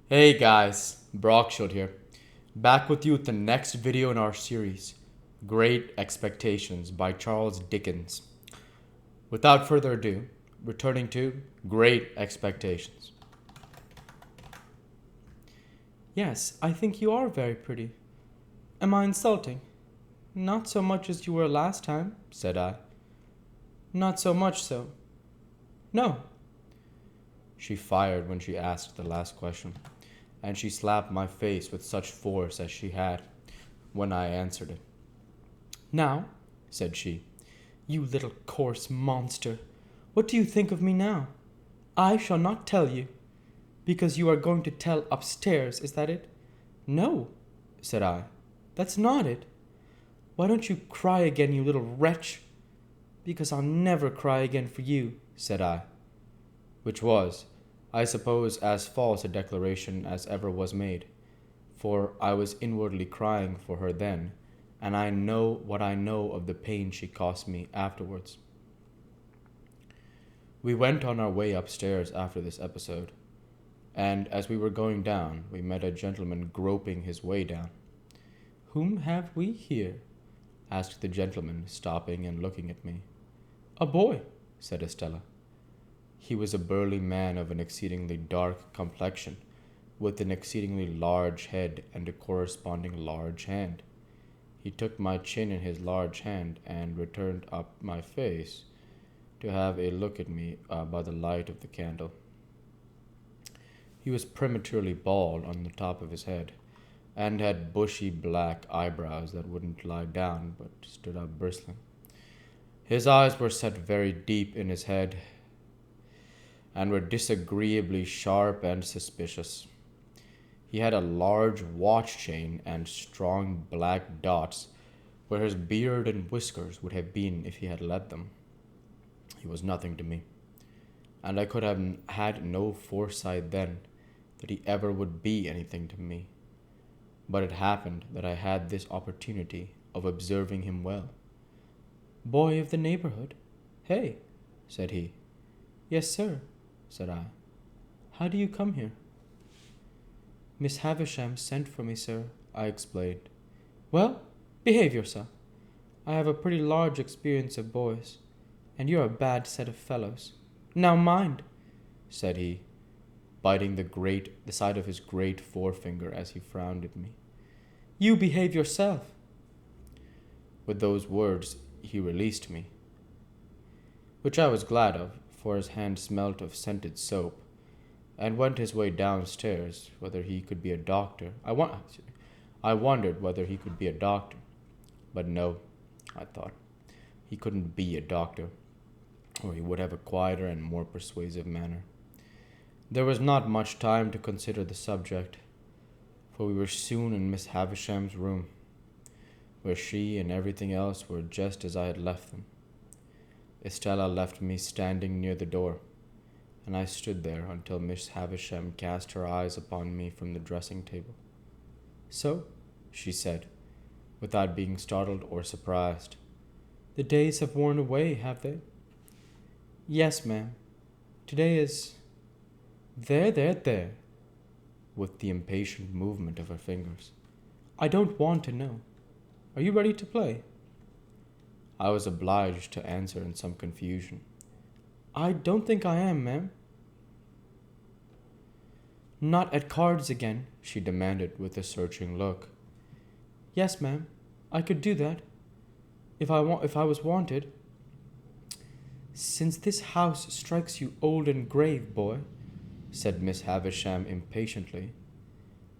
Hey guys, Brockshot here. Back with you with the next video in our series, Great Expectations by Charles Dickens. Without further ado, returning to Great Expectations. Yes, I think you are very pretty. Am I insulting? Not so much as you were last time, said I. Not so much so. No. She fired when she asked the last question, and she slapped my face with such force as she had when I answered it. Now, said she, you little coarse monster, what do you think of me now? I shall not tell you, because you are going to tell upstairs, is that it? No, said I, that's not it. Why don't you cry again, you little wretch? Because I'll never cry again for you, said I. Which was, I suppose, as false a declaration as ever was made, for I was inwardly crying for her then, and I know what I know of the pain she cost me afterwards. We went on our way upstairs after this episode, and as we were going down, we met a gentleman groping his way down. Whom have we here? Asked the gentleman, stopping and looking at me. A boy, said Estella. He was a burly man of an exceedingly dark complexion, with an exceedingly large head and a corresponding large hand. He took my chin in his large hand and returned up my face to have a look at me by the light of the candle. He was prematurely bald on the top of his head, and had bushy black eyebrows that wouldn't lie down but stood up bristling. His eyes were set very deep in his head, and were disagreeably sharp and suspicious. He had a large watch chain and strong black dots where his beard and whiskers would have been if he had let them. He was nothing to me, and I could have had no foresight then that he ever would be anything to me. But it happened that I had this opportunity of observing him well. Boy of the neighborhood? Hey, said he. Yes, sir, said I. How do you come here? Miss Havisham sent for me, sir, I explained. Well, behave yourself. I have a pretty large experience of boys, and you're a bad set of fellows. Now mind, said he, biting the side of his great forefinger as he frowned at me. You behave yourself. With those words he released me, which I was glad of, for his hand smelt of scented soap, and went his way downstairs. Whether he could be a doctor, I wondered whether he could be a doctor. But no, I thought, he couldn't be a doctor, or he would have a quieter and more persuasive manner. There was not much time to consider the subject, for we were soon in Miss Havisham's room, where she and everything else were just as I had left them. Estella left me standing near the door, and I stood there until Miss Havisham cast her eyes upon me from the dressing table. So, she said, without being startled or surprised, the days have worn away, have they? Yes, ma'am. Today is... There, with the impatient movement of her fingers. I don't want to know. Are you ready to play? I was obliged to answer in some confusion. I don't think I am, ma'am. Not at cards again, she demanded with a searching look. Yes, ma'am, I could do that, if I was wanted. Since this house strikes you old and grave, boy, said Miss Havisham impatiently,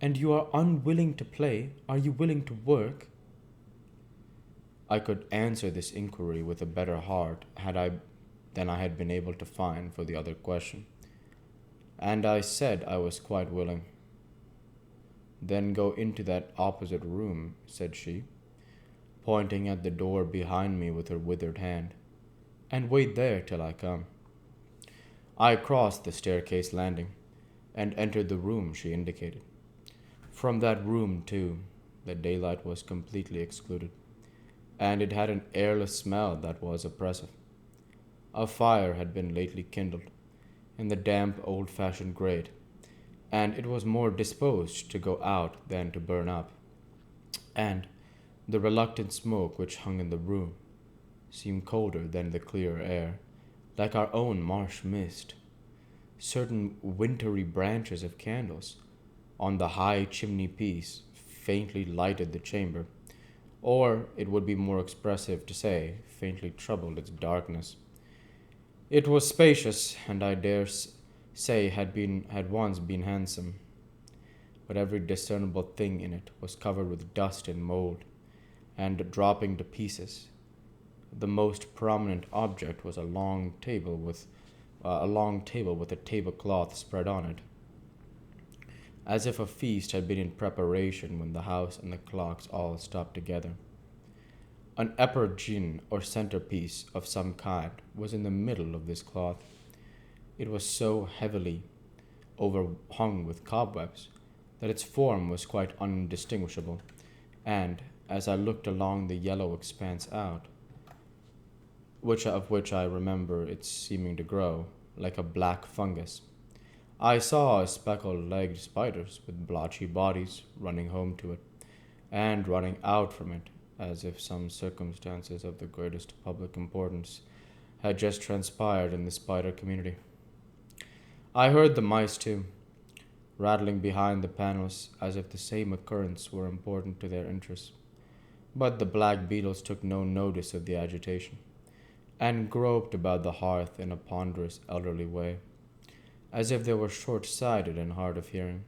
and you are unwilling to play, are you willing to work? I could answer this inquiry with a better heart than I had been able to find for the other question, and I said I was quite willing. Then go into that opposite room, said she, pointing at the door behind me with her withered hand, and wait there till I come. I crossed the staircase landing and entered the room she indicated. From that room, too, the daylight was completely excluded, and it had an airless smell that was oppressive. A fire had been lately kindled in the damp old-fashioned grate, and it was more disposed to go out than to burn up, and the reluctant smoke which hung in the room seemed colder than the clear air, like our own marsh mist. Certain wintry branches of candles on the high chimney piece faintly lighted the chamber, or it would be more expressive to say, faintly troubled its darkness. It was spacious, and I dare say had once been handsome, but every discernible thing in it was covered with dust and mold, and dropping to pieces. The most prominent object was a long table with a tablecloth spread on it, as if a feast had been in preparation when the house and the clocks all stopped together. An epergne or centerpiece of some kind was in the middle of this cloth. It was so heavily overhung with cobwebs that its form was quite undistinguishable, and as I looked along the yellow expanse out, which I remember its seeming to grow, like a black fungus, I saw speckled-legged spiders with blotchy bodies running home to it, and running out from it, as if some circumstances of the greatest public importance had just transpired in the spider community. I heard the mice, too, rattling behind the panels as if the same occurrence were important to their interests. But the black beetles took no notice of the agitation, and groped about the hearth in a ponderous elderly way, as if they were short-sighted and hard of hearing,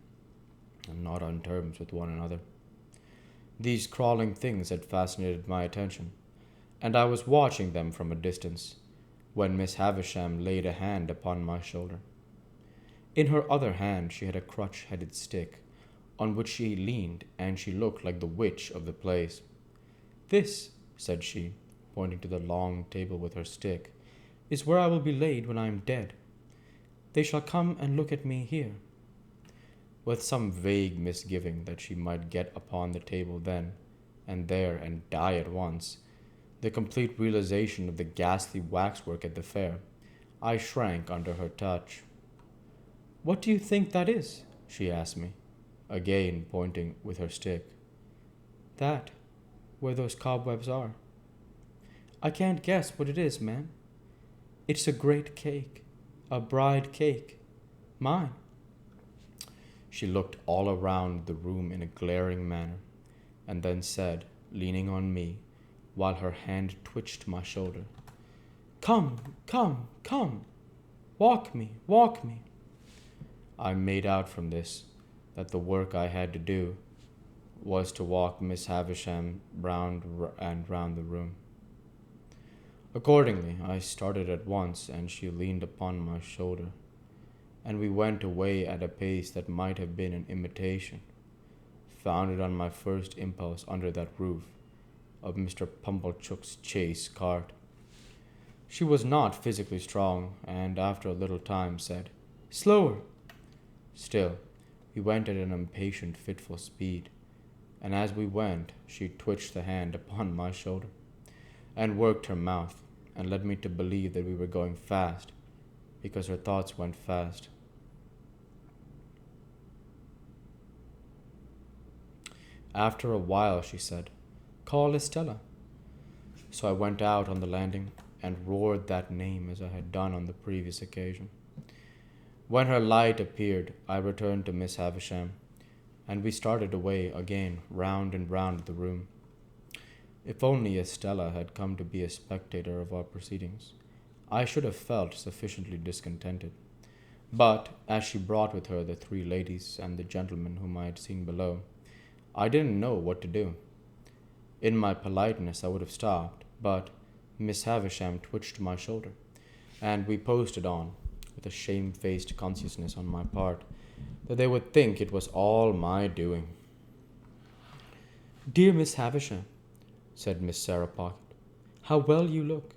and not on terms with one another. These crawling things had fascinated my attention, and I was watching them from a distance, when Miss Havisham laid a hand upon my shoulder. In her other hand she had a crutch-headed stick, on which she leaned, and she looked like the witch of the place. "This," said she, pointing to the long table with her stick, "is where I will be laid when I am dead. They shall come and look at me here." With some vague misgiving that she might get upon the table then and there and die at once, the complete realization of the ghastly waxwork at the fair, I shrank under her touch. "What do you think that is?" she asked me, again pointing with her stick. "That, where those cobwebs are." "I can't guess what it is, ma'am. It's a great cake, a bride cake, mine." She looked all around the room in a glaring manner, and then said, leaning on me, while her hand twitched my shoulder, "Come, come, come! Walk me, walk me!" I made out from this that the work I had to do was to walk Miss Havisham round and round the room. Accordingly, I started at once, and she leaned upon my shoulder, and we went away at a pace that might have been an imitation, founded on my first impulse under that roof, of Mr. Pumblechook's chaise cart. She was not physically strong, and after a little time said, "Slower!" Still, we went at an impatient, fitful speed, and as we went, she twitched the hand upon my shoulder, and worked her mouth, and led me to believe that we were going fast, because her thoughts went fast. After a while, she said, "Call Estella." So I went out on the landing and roared that name as I had done on the previous occasion. When her light appeared, I returned to Miss Havisham, and we started away again round and round the room. If only Estella had come to be a spectator of our proceedings, I should have felt sufficiently discontented. But as she brought with her the 3 ladies and the gentleman whom I had seen below, I didn't know what to do. In my politeness I would have stopped, but Miss Havisham twitched my shoulder, and we posted on, with a shamefaced consciousness on my part that they would think it was all my doing. "Dear Miss Havisham," said Miss Sarah Pocket, "how well you look."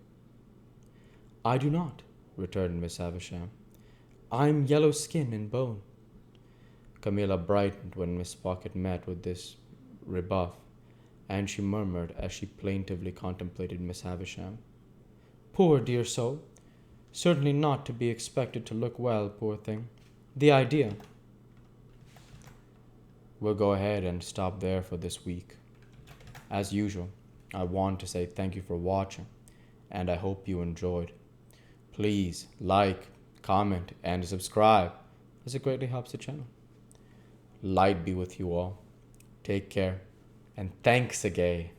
"I do not," returned Miss Havisham. "I'm yellow skin and bone." Camilla brightened when Miss Pocket met with this rebuff, and she murmured as she plaintively contemplated Miss Havisham, "Poor dear soul! Certainly not to be expected to look well, poor thing. The idea!" we'll go ahead and stop there for this week. As usual, I want to say thank you for watching, and I hope you enjoyed. Please like, comment, and subscribe, as it greatly helps the channel. Light be with you all. Take care, and thanks again.